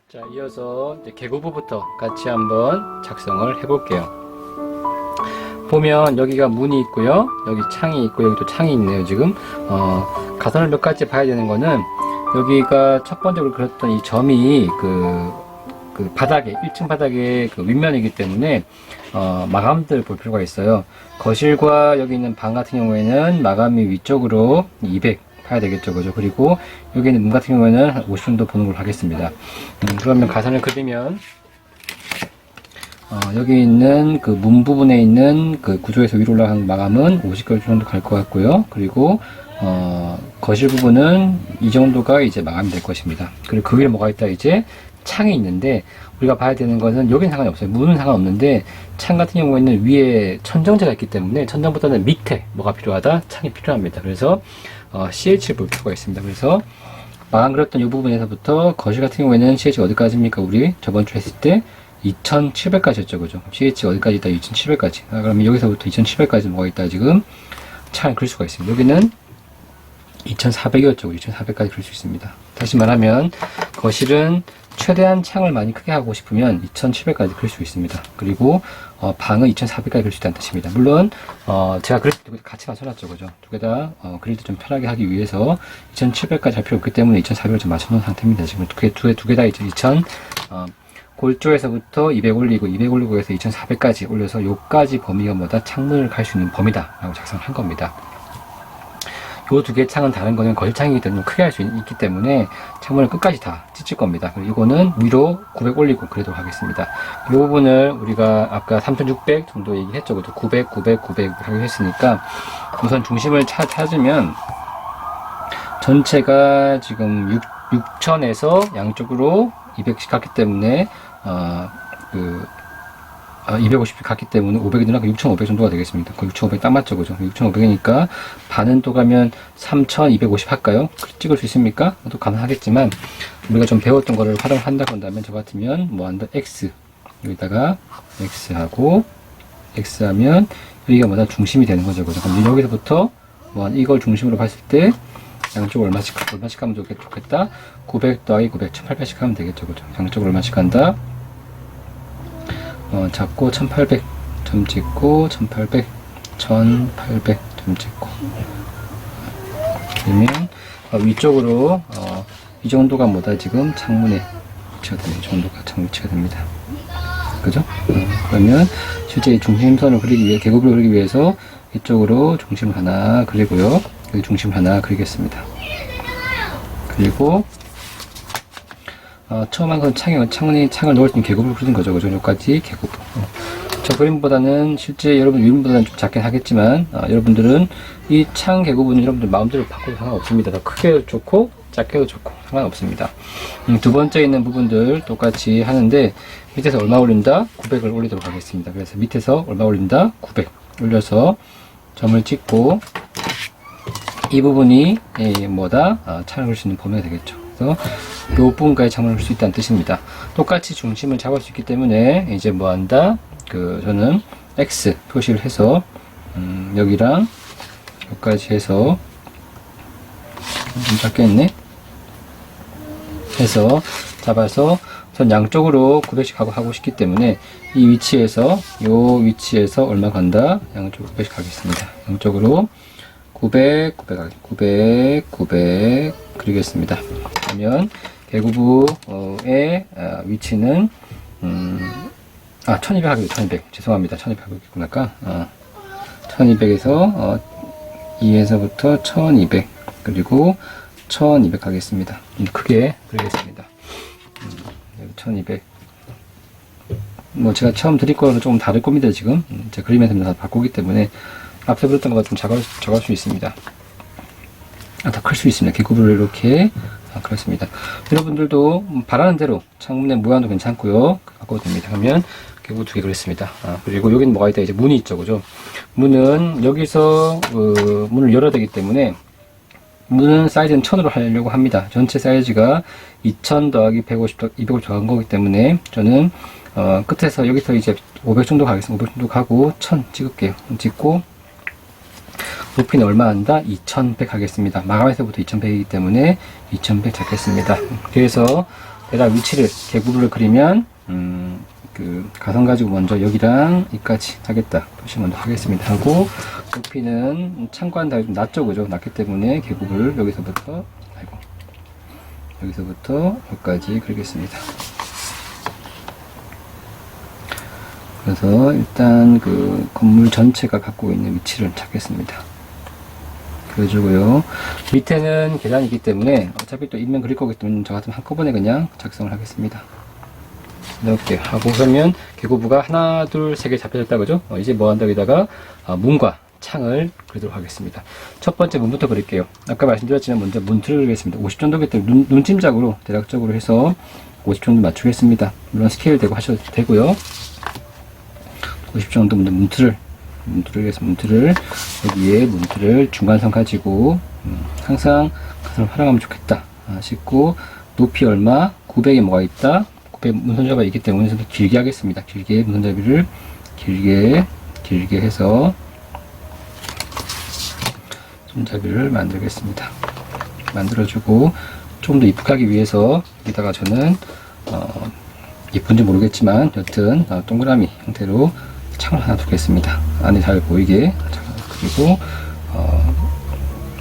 자, 이어서 이제 개구부부터 같이 한번 작성을 해볼게요. 보면 여기가 문이 있고요, 여기 창이 있고, 여기도 창이 있네요. 지금 가선을 몇 가지 봐야 되는 거는, 여기가 첫 번째로 그렸던 이 점이 그 바닥에 1층 바닥에 그 윗면이기 때문에 마감들 볼 필요가 있어요. 거실과 여기 있는 방 같은 경우에는 마감이 위쪽으로 200 봐야 되겠죠, 그죠? 그리고 여기 있는 문 같은 경우에는 한 50 정도 보는 걸로 하겠습니다. 그러면 가선을 그리면 여기 있는 그 문 부분에 있는 그 구조에서 위로 올라가는 마감은 50개월 정도 갈 것 같고요. 그리고 거실 부분은 이 정도가 이제 마감이 될 것입니다. 그리고 그 위에 뭐가 있다, 이제 창이 있는데, 우리가 봐야 되는 것은 여기는 상관이 없어요. 문은 상관없는데, 창 같은 경우에는 위에 천정재가 있기 때문에 천정보다는 밑에 뭐가 필요하다? 창이 필요합니다. 그래서 CH를 볼 필요가 있습니다. 그래서 마감 그렸던 이 부분에서부터 거실 같은 경우에는 CH 어디까지입니까? 우리 저번 주에 했을 때 2700까지 였죠, 그죠? CH 어디까지 있다? 2700까지. 그러면 여기서부터 2700까지 뭐가 있다? 지금 창을 그릴 수가 있습니다. 여기는 2400이었죠. 2400까지 그릴 수 있습니다. 다시 말하면 거실은 최대한 창을 많이 크게 하고 싶으면 2700까지 그릴 수 있습니다. 그리고 방은 2400까지 그릴 수 있다는 뜻입니다. 물론 제가 그릴 때 같이 맞춰놨죠, 그죠? 두 개 다 그릴 때 좀 편하게 하기 위해서 2700까지 할 필요 없기 때문에 2400을 좀 맞춰놓은 상태입니다. 지금 두 개 다 이제 골조에서부터 200 올리고 200 올리고 해서 2400까지 올려서 요까지 범위가 뭐다? 창문을 갈 수 있는 범위다 라고 작성한 겁니다. 요 두 개의 창은 다른 거는 거실창이기 때문에 크게 할 수 있기 때문에 창문을 끝까지 다 찢을 겁니다. 그리고 이거는 위로 900 올리고 그리도록 하겠습니다. 이 부분을 우리가 아까 3600 정도 얘기했죠. 그죠? 900, 900, 900 하기로 했으니까 우선 중심을 찾으면 전체가 지금 6000에서 양쪽으로 200씩 갔기 때문에 250이 갔기 때문에 500이 늘어나고 6500 정도가 되겠습니다. 그 6500 딱 맞죠, 그죠? 6500이니까 반은 또 가면 3250 할까요? 찍을 수 있습니까? 또 가능하겠지만 우리가 좀 배웠던 거를 활용한다고 한다면 저 같으면 뭐 한다? X 여기다가 X 하고 X 하면 여기가 뭐다? 중심이 되는 거죠, 그죠? 그럼 여기서부터 뭐 이걸 중심으로 봤을 때 양쪽 얼마씩 하면 좋겠다? 900 더하기 900 1800씩 하면 되겠죠, 그죠? 양쪽 얼마씩 한다? 잡고 1800 점 찍고 1800 1800 점 찍고 그러면 위쪽으로 이 정도가 뭐다? 지금 창문에 위치가 됩니다. 이 정도가 창문 위치가 됩니다. 그죠? 그러면 실제 이 중심선을 그리기 위해 계급을 그리기 위해서 이쪽으로 중심 하나 그리고요, 여기 중심 하나 그리겠습니다. 그리고 처음 한 건 창을 넣을 수 있는 계급을 그리는 거죠. 그죠? 여기까지 계급. 저 그림보다는 실제 여러분 그림보다는 좀 작긴 하겠지만, 여러분들은 이 창 계급은 여러분들 마음대로 바꿔도 상관없습니다. 더 크게도 좋고, 작게도 좋고, 상관없습니다. 두 번째 있는 부분들 똑같이 하는데, 밑에서 얼마 올린다? 900을 올리도록 하겠습니다. 그래서 밑에서 얼마 올린다? 900 올려서 점을 찍고, 이 부분이 뭐다? 창을 그릴 수 있는 범위가 되겠죠. 그래서 이 부분까지 창문을 볼 수 있다는 뜻입니다. 똑같이 중심을 잡을 수 있기 때문에 이제 뭐 한다? 저는 X 표시를 해서 여기랑 여기까지 해서 좀 작게 했네? 해서 잡아서 전 양쪽으로 900씩 하고 싶기 때문에 이 위치에서 얼마 간다? 양쪽으로 900씩 하겠습니다. 양쪽으로 900 그리겠습니다. 그러면 개구부의 위치는 1200 하기로 1200 죄송합니다. 1200 하겠구나. 아까 1200에서 2에서부터 1200 그리고 1200 하겠습니다. 크게 그리겠습니다. 1200 뭐 제가 처음 드릴 거는 조금 다를 겁니다. 지금 제 그림에서 다 바꾸기 때문에 앞서 그렸던 것과 좀 작을 수 있습니다. 더 클 수 있습니다. 개구부를 이렇게 그렇습니다. 여러분들도 바라는 대로 창문의 모양도 괜찮고요. 바꿔도 됩니다. 그러면 개구부 2개 그렸습니다. 그리고 여기는 뭐가 있다? 이제 문이 있죠, 그죠? 문은 여기서 문을 열어야 되기 때문에 문은 사이즈는 1000으로 하려고 합니다. 전체 사이즈가 2000 더하기 150 200을 더한 거기 때문에 저는 끝에서 여기서 이제 500 정도 가겠습니다. 500 정도 가고 1000 찍을게요. 찍고 높이는 얼마 한다? 2100 하겠습니다. 마감에서부터 2100이기 때문에 2100 잡겠습니다. 그래서 대략 위치를, 개구부를 그리면, 그 가선 가지고 먼저 여기랑 여기까지 하겠다. 표시 먼저 하겠습니다. 하고, 높이는 창과는 다 좀 낮죠, 그죠? 낮기 때문에 개구부를 여기서부터, 여기서부터 여기까지 그리겠습니다. 그래서 일단 그 건물 전체가 갖고 있는 위치를 찾겠습니다. 그려주고요. 밑에는 계단이기 때문에 어차피 또 인면 그릴 거기 때문에 저 같으면 한꺼번에 그냥 작성을 하겠습니다. 이렇게 하고 그러면 개구부가 하나, 둘, 세 개 잡혀졌다 그죠? 이제 뭐 한다 여기다가 문과 창을 그리도록 하겠습니다. 첫 번째 문부터 그릴게요. 아까 말씀드렸지만 먼저 문틀을 그리겠습니다. 50 정도기 때문에 눈짐작으로 대략적으로 해서 50 정도 맞추겠습니다. 물론 스케일 되고 하셔도 되고요. 50 정도 문틀을 해서 문틀을 여기에 문틀을 중간선 가지고 항상 가선을 활용하면 좋겠다 싶고 높이 얼마 900에 뭐가 있다 900 문선잡이가 있기 때문에 좀 더 길게 하겠습니다. 길게 문선잡이를 길게 해서 손잡이를 만들겠습니다. 만들어주고 좀 더 이쁘게 하기 위해서 여기다가 저는 이쁜지 모르겠지만 여튼 동그라미 형태로 창을 하나 두겠습니다. 안에 잘 보이게. 그리고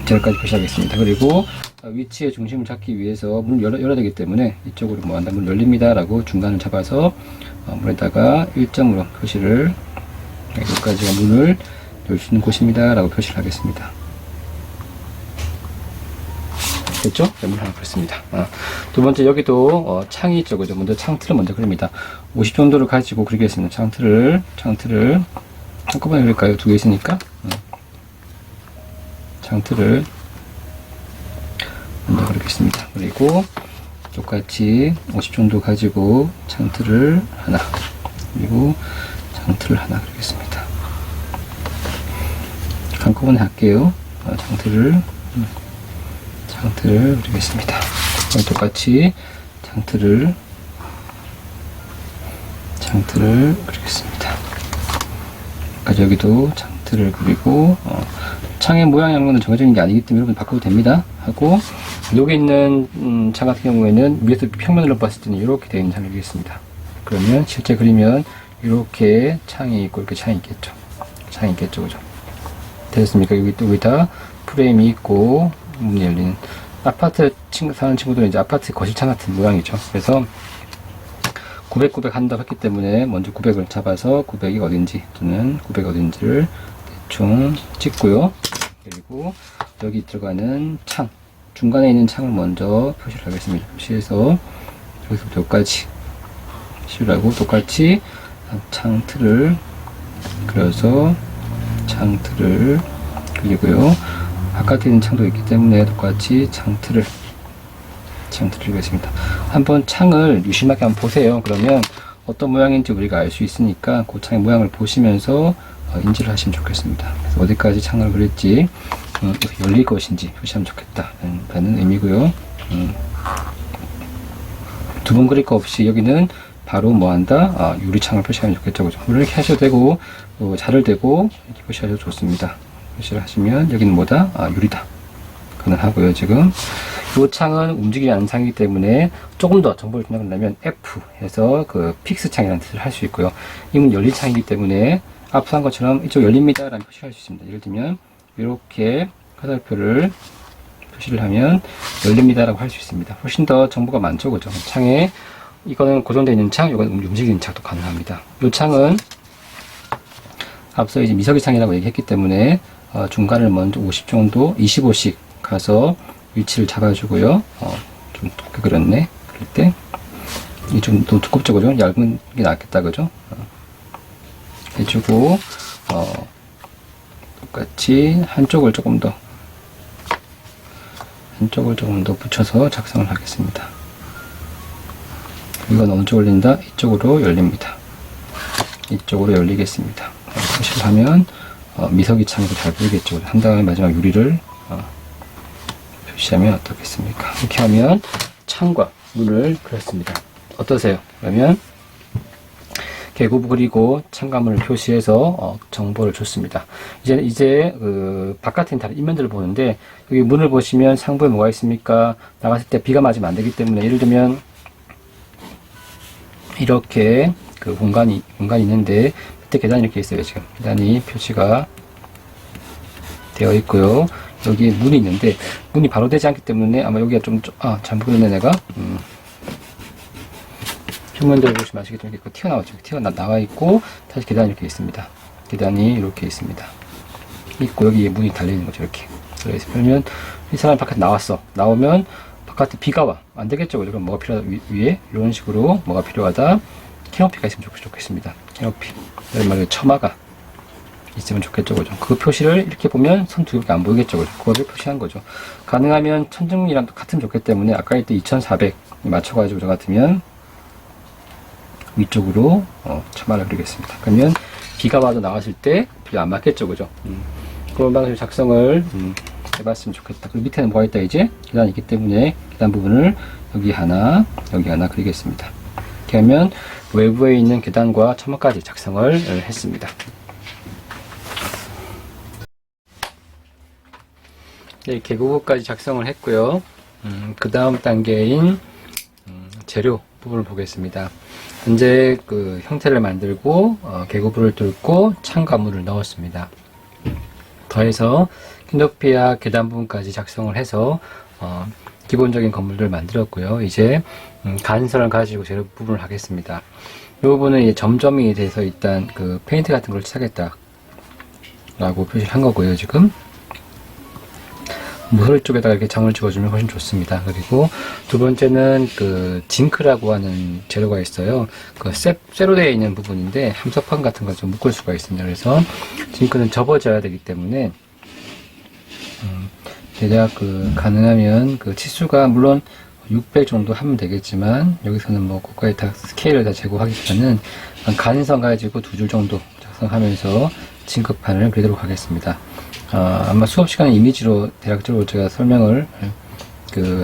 제일까지 표시하겠습니다. 그리고 위치의 중심을 잡기 위해서 문을 열어야 되기 때문에 이쪽으로 뭐 한다 문 열립니다 라고 중간을 잡아서 문에다가 1점으로 표시를 여기까지가 문을 열 수 있는 곳입니다 라고 표시를 하겠습니다. 됐죠? 문 하나 그렸습니다. 두 번째 여기도 창이 있죠, 그죠? 먼저 창틀을 먼저 그립니다. 50 정도를 가지고 그리겠습니다. 창틀을 한꺼번에 그릴까요? 두 개 있으니까 창틀을 먼저 그리겠습니다. 그리고 똑같이 50 정도 가지고 창틀을 하나 그리고 창틀을 하나 그리겠습니다. 한꺼번에 할게요. 창틀을 그리겠습니다. 똑같이 창틀을 그리겠습니다. 여기도 창틀을 그리고 창의 모양이라는 것은 정해져 있는 게 아니기 때문에 여러분 바꿔도 됩니다. 하고 여기 있는 창 같은 경우에는 위에서 평면으로 봤을 때는 이렇게 되어 있는 창을 그리겠습니다. 그러면 실제 그리면 이렇게 창이 있고 이렇게 창이 있겠죠. 그죠? 됐습니까? 여기 또 여기다 프레임이 있고 문이 열리는 아파트 사는 친구들은 이제 아파트 거실창 같은 모양이죠. 그래서 900 한다고 했기 때문에 먼저 900을 잡아서 900이 어딘지 또는 900이 어딘지를 대충 찍고요. 그리고 여기 들어가는 창 중간에 있는 창을 먼저 표시를 하겠습니다. 표시해서 여기서부터 여기까지 표시를 하고 똑같이 창틀을 그려서 창틀을 그리고요. 바깥에 있는 창도 있기 때문에 똑같이 창틀을 그리겠습니다. 한번 창을 유심하게 한번 보세요. 그러면 어떤 모양인지 우리가 알 수 있으니까 그 창의 모양을 보시면서 인지를 하시면 좋겠습니다. 그래서 어디까지 창을 그릴지 열릴 것인지 표시하면 좋겠다는 의미고요. 두 번 그릴 거 없이 여기는 바로 뭐한다? 유리창을 표시하면 좋겠죠. 그죠? 이렇게 하셔도 되고 자를 대고 이렇게 표시하셔도 좋습니다. 표시를 하시면 여기는 뭐다? 유리다. 그는 하고요. 지금 이 창은 움직이지 않는 창이기 때문에 조금 더 정보를 입력한다면 F 해서 그 픽스 창이라는 뜻을 할 수 있고요. 이건 열린 창이기 때문에 앞서 한 것처럼 이쪽 열립니다 라는 표시를 할 수 있습니다. 예를 들면 이렇게 화살표를 표시를 하면 열립니다 라고 할 수 있습니다. 훨씬 더 정보가 많죠. 그죠? 창에 이거는 고정되어 있는 창, 이건 움직이는 창도 가능합니다. 이 창은 앞서 이제 미석이 창이라고 얘기했기 때문에 중간을 먼저 50 정도 25씩 가서 위치를 잡아주고요. 좀 두껍게 그렸네. 그럴 때 이 좀 더 두껍죠, 그죠? 얇은 게 낫겠다, 그죠? 해주고 똑같이 한쪽을 조금 더 붙여서 작성을 하겠습니다. 이건 어느 쪽 열린다? 이쪽으로 열립니다. 이쪽으로 열리겠습니다. 표시를 하면 미석이 창도 잘 보이겠죠. 한 다음에 마지막 유리를 표시하면 어떻겠습니까? 이렇게 하면 창과 문을 그렸습니다. 어떠세요? 그러면 개구부 그리고 창가문을 표시해서 정보를 줬습니다. 이제 그 바깥에 있는 다른 인면들을 보는데 여기 문을 보시면 상부에 뭐가 있습니까? 나갔을 때 비가 맞으면 안 되기 때문에 예를 들면 이렇게 그 공간이 있는데 밑에 계단이 이렇게 있어요. 지금 계단이 표시가 되어 있고요. 여기 문이 있는데 문이 바로 되지 않기 때문에 아마 여기가 좀 잘못 그렸네 내가. 흉면대를 보시면 아시겠지만 이렇게 튀어나왔죠. 튀어나와 있고 다시 계단이 이렇게 있습니다. 계단이 이렇게 있습니다. 있고 여기에 문이 달려있는 거죠. 이렇게. 그래서 그러면 이 사람이 바깥에 나오면 바깥에 비가 와. 안 되겠죠. 그럼 뭐가 필요하다. 위에 이런 식으로 뭐가 필요하다. 캐노피가 있으면 좋겠습니다. 캐노피. 이런 말로 처마가 있으면 좋겠죠. 그죠. 그 표시를 이렇게 보면 선 두 개밖에 안 보이겠죠. 그죠. 그거를 표시한 거죠. 가능하면 천정이랑 같으면 좋기 때문에 아까 이때 2400 맞춰가지고 저 같으면 위쪽으로 처마를 그리겠습니다. 그러면 비가 와도 나왔을 때 비가 안 맞겠죠. 그죠. 그런 방식으로 작성을 해봤으면 좋겠다. 그리고 밑에는 뭐가 있다 이제 계단이 있기 때문에 계단 부분을 여기 하나 그리겠습니다. 이렇게 하면 외부에 있는 계단과 처마까지 작성을 했습니다. 네, 개구부까지 작성을 했고요. 그 다음 단계인 재료 부분을 보겠습니다. 현재 그 형태를 만들고 개구부를 뚫고 창과물을 넣었습니다. 더해서 키노피아 계단 부분까지 작성을 해서 기본적인 건물들을 만들었고요. 이제 간선을 가지고 재료 부분을 하겠습니다. 이 부분은 이제 점점이 돼서 일단 그 페인트 같은 걸 칠하겠다 라고 표시를 한 거고요. 지금 모서리 쪽에다가 이렇게 점을 찍어주면 훨씬 좋습니다. 그리고 두 번째는 그 징크라고 하는 재료가 있어요. 그 쇠로 되어 있는 부분인데 함석판 같은 거 좀 묶을 수가 있습니다. 그래서 징크는 접어져야 되기 때문에 대략 그 가능하면 그 치수가 물론 600 정도 하면 되겠지만 여기서는 뭐 그거에 다 스케일을 다 제고하기보다는 간선 가지고 2줄 정도 작성하면서 징크판을 그리도록 하겠습니다. 아마 수업 시간에 이미지로 대략적으로 제가 설명을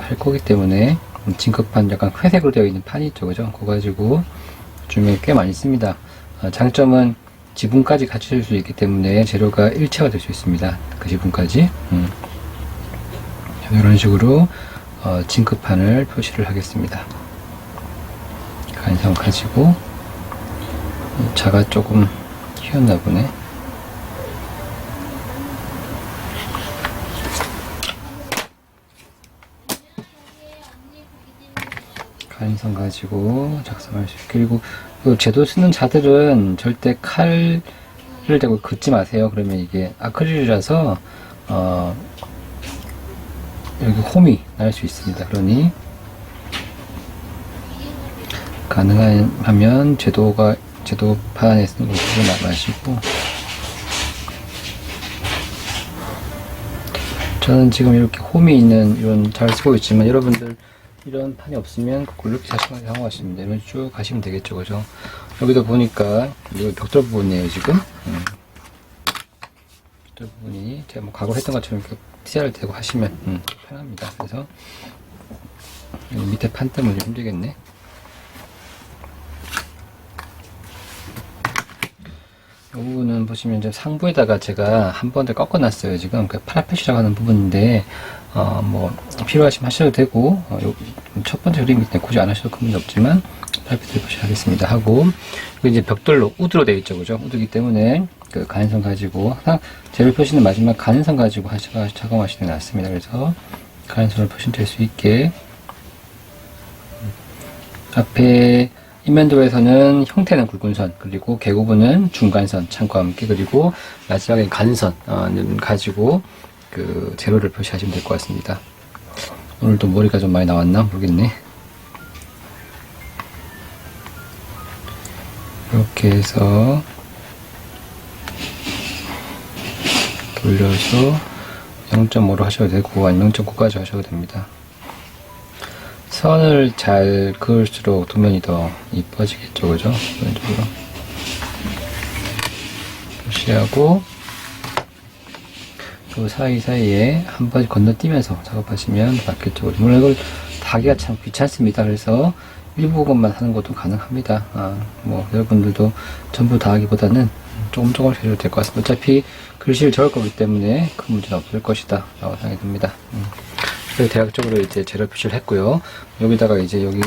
할 거기 때문에 징크판 약간 회색으로 되어 있는 판이 있죠. 그죠? 그거 가지고 요즘에 꽤 많이 씁니다. 장점은 지붕까지 갖출 수 있기 때문에 재료가 일체화 될 수 있습니다. 그 지붕까지. 이런 식으로 징크판을 표시를 하겠습니다. 간성 가지고 자가 조금 휘었나 보네. 간성 가지고 작성할 수 있고, 그리고 그 제도 쓰는 자들은 절대 칼을 대고 긋지 마세요. 그러면 이게 아크릴이라서 여기 홈이 날 수 있습니다. 그러니 가능하면 제도판에 쓰는 거 쓰지 마시고, 저는 지금 이렇게 홈이 있는 이런 잘 쓰고 있지만 여러분들 이런 판이 없으면 그걸로 이렇게 사용하시면 이런 쭉 가시면 되겠죠. 그죠? 여기도 보니까 여기 벽돌 부분이에요. 지금 벽돌 부분이 제가 뭐 과거 했던 것처럼 이렇게 T자를 대고 하시면 편합니다. 그래서 여기 밑에 판 때문에 좀 힘들겠네. 이 부분은 보시면 이제 상부에다가 제가 한 번 더 꺾어놨어요. 지금 그 파라펫이라고 하는 부분인데 뭐 필요하시면 하셔도 되고 첫 번째 그림이 굳이 안 하셔도 큰 문제 없지만 파라펫을 표시하겠습니다 하고, 그리고 이제 벽돌로 우드로 되어 있죠. 그죠? 우드기 때문에 그 가능성 가지고 항상 재료 표시는 마지막 가능성 가지고 작업하시는 게 낫습니다. 그래서 가능성을 표시될 수 있게 앞에 인면도에서는 형태는 굵은 선, 그리고 개구부는 중간선, 창과 함께, 그리고 마지막에 간선 가지고 그 재료를 표시하시면 될 것 같습니다. 오늘도 머리가 좀 많이 나왔나 모르겠네. 이렇게 해서 돌려서 0.5로 하셔도 되고 아니면 0.9까지 하셔도 됩니다. 선을 잘 그을수록 도면이 더 이뻐지겠죠. 그죠? 이런 식으로 표시하고 그 사이사이에 한 번 건너뛰면서 작업하시면 맞겠죠. 물론 이걸 다 하기가 참 귀찮습니다. 그래서 일부분만 하는 것도 가능합니다. 뭐 여러분들도 전부 다 하기보다는 조금 해도 될 것 같습니다. 어차피 글씨를 적을 거기 때문에 큰 문제는 없을 것이다 라고 생각이 듭니다. 그래서 대략적으로 이제 재료 표시를 했고요. 여기다가 이제 여기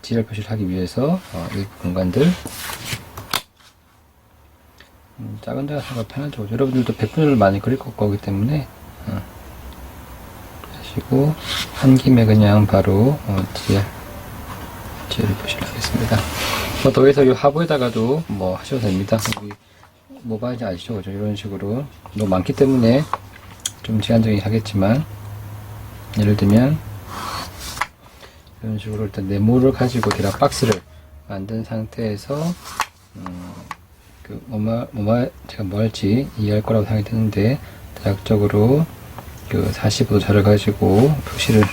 지열 표시를 하기 위해서 이 공간들 작은 데가 생각 편하죠. 여러분들도 100분을 많이 그릴 거기 때문에 하시고 한 김에 그냥 바로 지열 표시를 하겠습니다. 더 해서 이 하부에다가도 뭐 하셔도 됩니다. 여기 모바일이 아시죠? 그죠? 이런 식으로 너무 많기 때문에 좀 제한적이긴 하겠지만, 예를 들면 이런 식으로 일단 네모를 가지고 계란 박스를 만든 상태에서 제가 뭐 할지 이해할 거라고 생각이 드는데, 대략적으로 45도 자를 가지고 표시를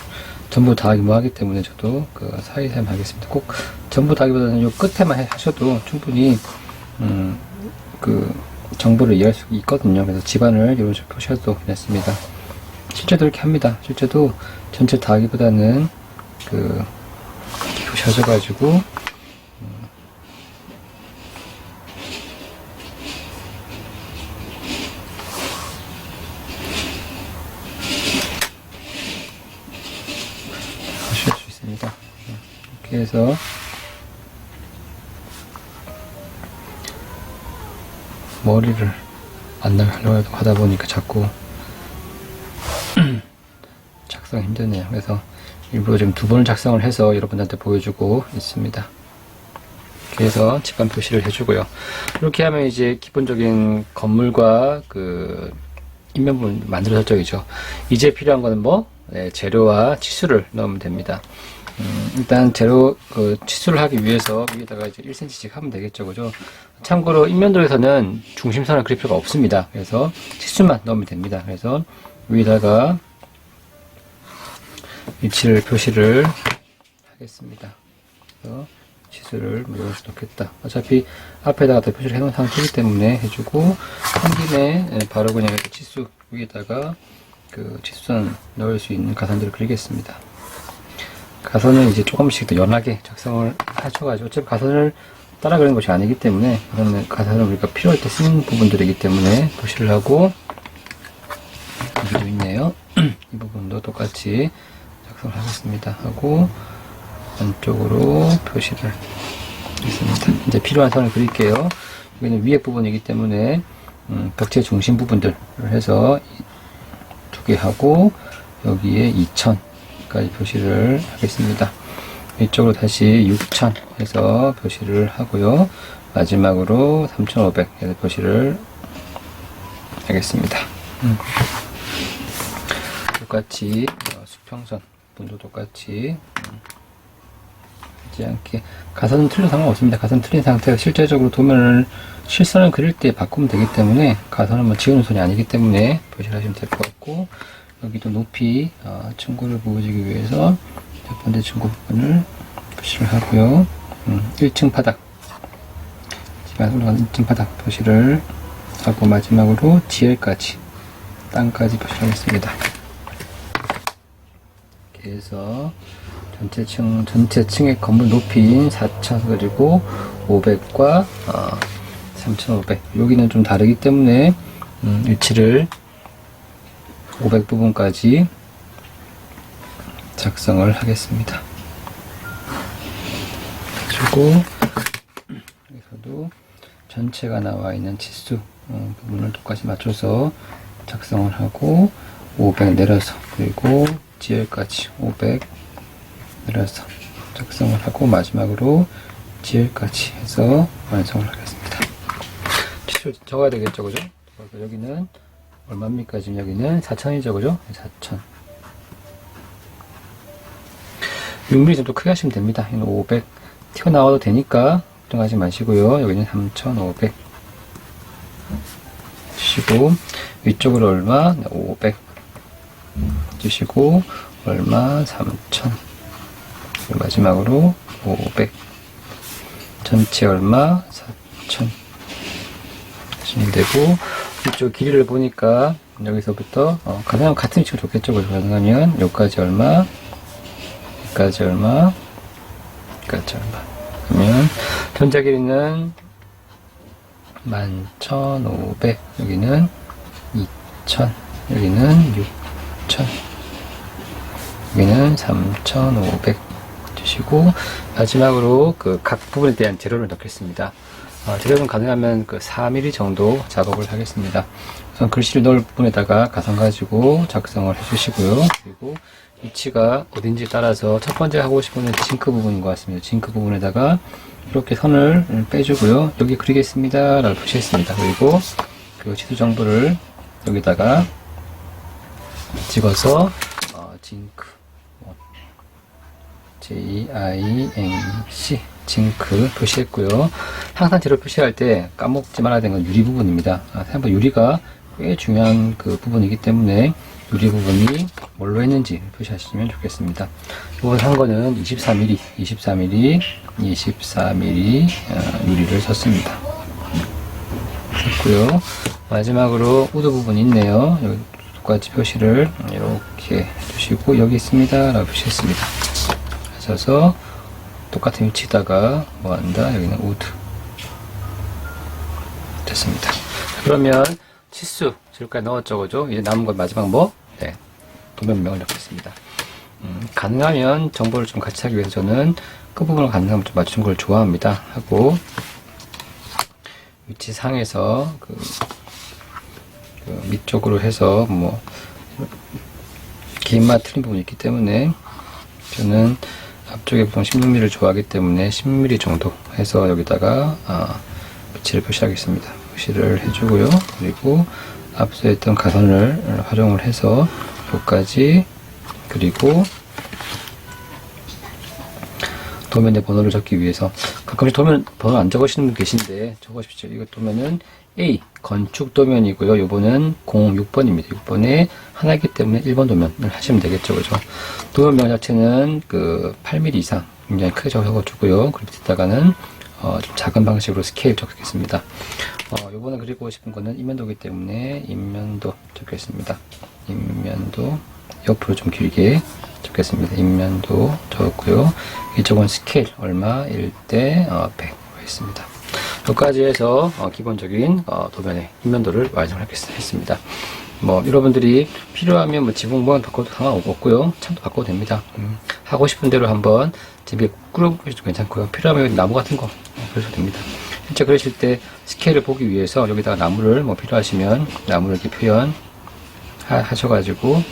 전부 다 하기 때문에 저도 사이사이 하겠습니다. 꼭 전부 다 하기보다는 요 끝에만 하셔도 충분히 정보를 이해할 수 있거든요. 그래서 집안을 이런 식으로 표시해도 괜찮습니다. 실제도 이렇게 합니다. 실제도 전체 다 하기보다는 표시하셔가지고 하실 수 있습니다. 이렇게 해서 머리를 안 나가려고 하다 보니까 자꾸 작성 힘드네요. 그래서 일부러 지금 2번을 작성을 해서 여러분들한테 보여주고 있습니다. 이렇게 해서 집안 표시를 해주고요. 이렇게 하면 이제 기본적인 건물과 인면부분 만들어 설정이죠. 이제 필요한 거는 재료와 치수를 넣으면 됩니다. 일단 재료 치수를 하기 위해서 위에다가 이제 1cm씩 하면 되겠죠, 그죠? 참고로 인면도에서는 중심선을 그릴 필요가 없습니다. 그래서 치수만 넣으면 됩니다. 그래서 위에다가 위치를 표시를 하겠습니다. 그래서 치수를 이것을 넣겠다. 어차피 앞에다가 다 표시를 해놓은 상태이기 때문에 해주고, 한 김에 바로 그냥 이렇게 치수 위에다가 치수선 넣을 수 있는 가선들을 그리겠습니다. 가선은 이제 조금씩 더 연하게 작성을 하셔가지고, 어차피 가선을 따라 그리는 것이 아니기 때문에, 가선을 우리가 필요할 때 쓰는 부분들이기 때문에 표시를 하고, 여기도 있네요. 이 부분도 똑같이 작성을 하겠습니다. 하고, 안쪽으로 표시를 하겠습니다. 이제 필요한 선을 그릴게요. 여기는 위에 부분이기 때문에, 벽체 중심 부분들을 해서 2개 하고, 여기에 2000까지 표시를 하겠습니다. 이쪽으로 다시 6000 해서 표시를 하고요. 마지막으로 3500 해서 표시를 하겠습니다. 똑같이 수평선 분도 똑같이 하지 않게, 가선은 틀린 상관없습니다. 가선 틀린 상태가 실제적으로 도면을 실선을 그릴 때 바꾸면 되기 때문에, 가선은 지우는 선이 아니기 때문에 표시를 하시면 될 것 같고, 여기도 높이 층고를 보여주기 위해서 첫 번째 층고 부분을 표시를 하고요. 1층 바닥, 집안 올라가는 1층 바닥 표시를 하고, 마지막으로 지열까지, 땅까지 표시를 하겠습니다. 이렇게 해서 전체 층의 건물 높이인 4000 그리고 500과 3500, 여기는 좀 다르기 때문에 위치를 500 부분까지 작성을 하겠습니다. 그리고 여기서도 전체가 나와 있는 치수 부분을 똑같이 맞춰서 작성을 하고, 500 내려서, 그리고 지열까지 500 내려서 작성을 하고, 마지막으로 지열까지 해서 완성을 하겠습니다. 치수 적어야 되겠죠, 그죠? 여기는 얼마입니까? 지금 여기는 4000이죠, 그죠? 4000. 6mm 정도 크게 하시면 됩니다. 여기는 500 튀어나와도 되니까 걱정하지 마시고요. 여기는 3500 주시고, 위쪽으로 얼마? 500 주시고, 얼마? 3000. 마지막으로 500 전체 얼마? 4000 하시면 되고, 이쪽 길이를 보니까 여기서부터 가능하면 같은 위치가 좋겠죠. 그래서 가능하면 여기까지 얼마, 여기까지 얼마, 여기까지 얼마. 그러면 전체 길이는 11,500, 여기는 2,000, 여기는 6,000 여기는 3,500 주시고, 마지막으로 그 각 부분에 대한 재료를 넣겠습니다. 재료는 가능하면 그 4mm 정도 작업을 하겠습니다. 우선 글씨를 넣을 부분에다가 가상 가지고 작성을 해주시고요. 그리고 위치가 어딘지 따라서 첫 번째 하고 싶은 징크 부분인 것 같습니다. 징크 부분에다가 이렇게 선을 빼주고요. 여기 그리겠습니다 라고 표시했습니다. 그리고 그 지도 정보를 여기다가 찍어서 징크 JINC 징크 표시했고요. 항상 재료 표시할 때 까먹지 말아야 되는 건 유리 부분입니다. 생각보다 유리가 꽤 중요한 그 부분이기 때문에 유리 부분이 뭘로 했는지 표시하시면 좋겠습니다. 이번 한 거는 24mm 유리를 썼습니다. 했고요. 마지막으로 우드 부분이 있네요. 여기 똑같이 표시를 이렇게 해주시고 여기 있습니다 라고 표시했습니다. 하셔서 똑같은 위치에다가 뭐한다 여기는 우드 됐습니다. 그러면 치수 지금까지 넣었죠, 그죠? 이제 남은 건 마지막 뭐? 네, 도면명을 넣겠습니다. 가능하면 정보를 좀 같이 하기 위해서 저는 끝부분을 가능하면 좀 맞추는 걸 좋아합니다. 하고 위치 상에서 그 밑쪽으로 해서 뭐 긴맛 틀린 부분이 있기 때문에 저는 앞쪽에 보통 16mm를 좋아하기 때문에 10mm 정도 해서 여기다가 위치를 표시하겠습니다. 표시를 해주고요. 그리고 앞서 했던 가선을 활용을 해서 여기까지 그리고 도면에 번호를 적기 위해서 가끔씩 도면 번호 안 적으시는 분 계신데 적으십시오. 이거 도면은 A 건축 도면이고요. 요번은 06번입니다. 6번에 하나이기 때문에 1번 도면을 하시면 되겠죠, 그죠? 도면명 자체는 그 8mm 이상 굉장히 크게 적어주고요. 그리고 뒤다가는 좀 작은 방식으로 스케일 적겠습니다. 요번에 그리고 싶은 거는 인면도이기 때문에 인면도 적겠습니다. 인면도 옆으로 좀 길게 적겠습니다. 인면도 적었고요. 이쪽은 스케일 얼마 1대 100 있습니다. 여기까지 해서 기본적인 도면의 인면도를 완성했습니다. 뭐 여러분들이 필요하면 뭐 지붕만 바꿔도 상관없고요. 참도 바꿔도 됩니다. 하고 싶은 대로 한번 집에 꾸려보셔도 괜찮고요. 필요하면 나무 같은 거 그러셔도 됩니다. 실제 그러실 때 스케일을 보기 위해서 여기다가 나무를 뭐 필요하시면 나무를 이렇게 표현 하셔가지고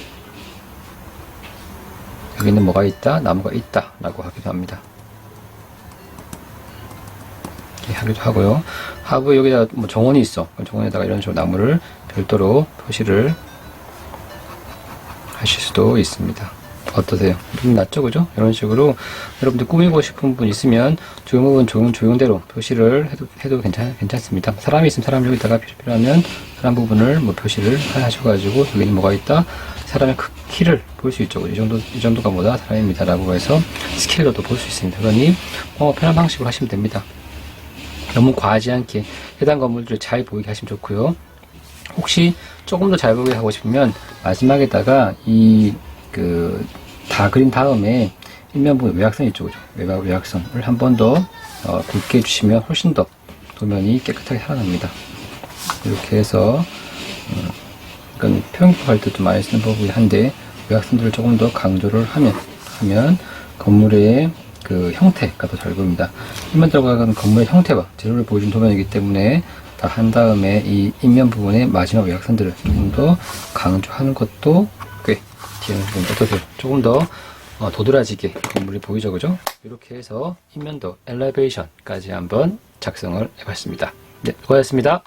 여기는 뭐가 있다? 나무가 있다 라고 하기도 합니다. 하기도 하고요. 하부 여기다 뭐 정원이 있어. 정원에다가 이런 식으로 나무를 별도로 표시를 하실 수도 있습니다. 어떠세요? 좀 낫죠, 그죠? 이런 식으로 여러분들 꾸미고 싶은 분 있으면 조형부분 조형대로 표시를 해도 괜찮습니다. 사람이 있으면 사람 여기다가 필요하면 사람 부분을 뭐 표시를 하셔가지고 여기는 뭐가 있다? 사람의 키를 볼 수 있죠. 이 정도가 뭐다? 사람입니다라고 해서 스케일로도 볼 수 있습니다. 그러니 편한 방식으로 하시면 됩니다. 너무 과하지 않게 해당 건물들을 잘 보이게 하시면 좋고요. 혹시 조금 더 잘 보이게 하고 싶으면 마지막에다가 다 그린 다음에 일면 부분 외곽선 있죠, 그죠? 외곽선을 한 번 더 굵게 해주시면 훨씬 더 도면이 깨끗하게 살아납니다. 이렇게 해서 이건 평행할 때도 많이 쓰는 법이긴 한데 외곽선들을 조금 더 강조를 하면 건물의 그 형태가 더 잘 보입니다. 일면 들어가는 건물의 형태와 재료를 보여준 도면이기 때문에 다 한 다음에 이 인면 부분의 마지막 외곽선들을 좀 더 강조하는 것도 꽤 뒤에는 어떠세요? 조금 더 도드라지게 건물이 보이죠, 그죠? 이렇게 해서 인면도 엘리베이션까지 한번 작성을 해봤습니다. 네, 수고하셨습니다.